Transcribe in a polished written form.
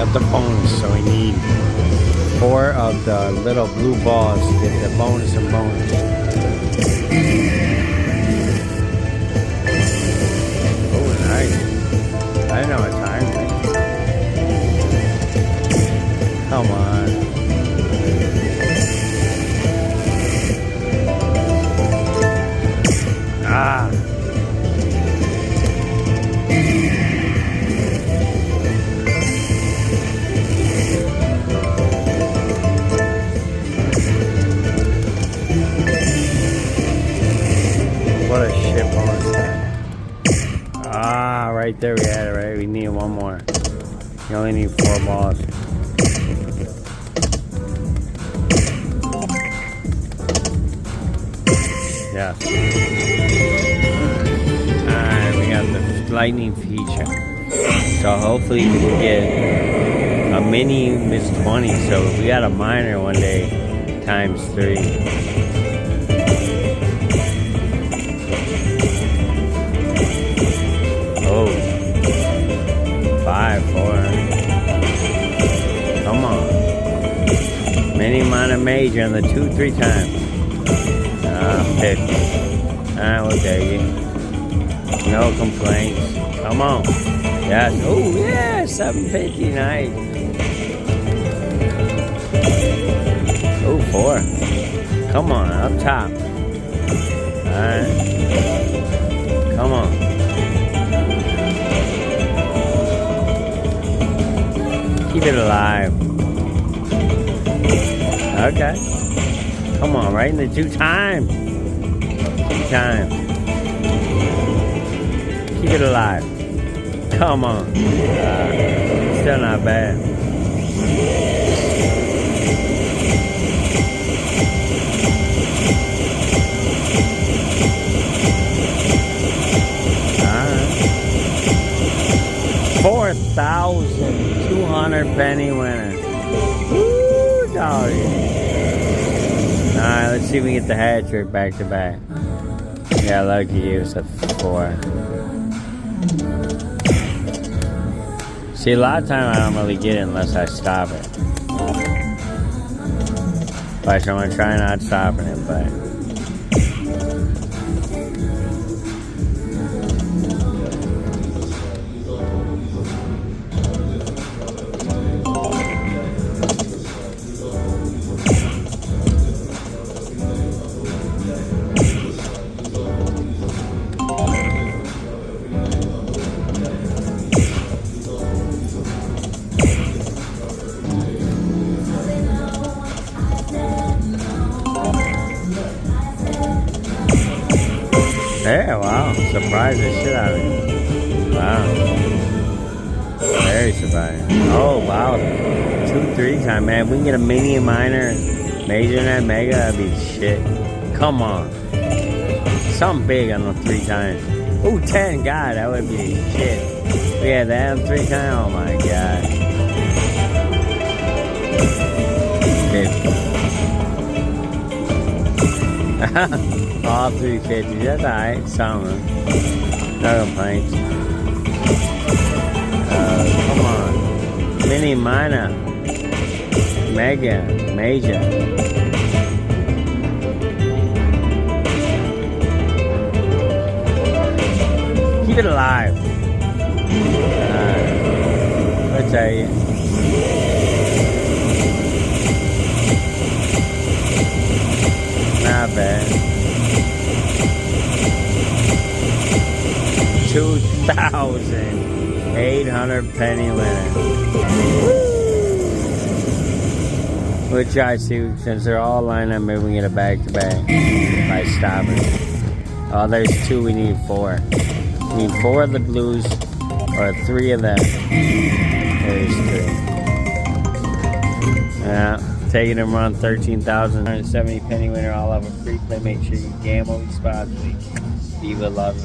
got the bonus, so we need 4 of the little blue balls to get the bonus and bonus. Oh, nice. I didn't know what time it is. Come on. Ah. What a shit bonus that. Ah, right there we had it, right? We need one more. You only need 4 balls. Yes. Alright, we got the lightning feature. So hopefully we can get a mini Miss 20. So we got a minor one day times 3. Oh, 5, 4. Come on. Mini, minor, major on the 2, 3 times. 50. Alright, we'll take it. No complaints. Come on. Yes. Oh, yeah. 750. Nice. Oh, 4. Come on. Up top. Alright. Come on. Keep it alive. Okay. Come on, right in the 2 times. 2 times. Keep it alive. Come on. Still not bad. Alright. 4,200 penny winner. Woo, doggy. Alright, let's see if we can get the hat trick back to back. Yeah, lucky you, it's a 4. See, a lot of times I don't really get it unless I stop it. But I'm gonna try not stopping it, but. Yeah, wow. Surprised the shit out of me. Wow. Very surprising. Oh, wow. 2, 3 times, man. If we can get a mini and minor, major and that mega, that'd be shit. Come on. Something big on the 3 times. Ooh, 10. God, that would be shit. We had that on 3 times. Oh, my God. 50. All 350. That's alright. Something. No complaints. Come on. Mini, minor, mega, major. Keep it alive. I'll tell you. Not bad. 2,800 penny winner. We'll try to see, since they're all lined up, maybe we can get a back to back by stopping. Oh, there's 2, we need 4. We need 4 of the blues or 3 of them. There's 3. Yeah, taking them around 13,170 penny winner, all of a free play. Make sure you gamble responsibly. Viva, love,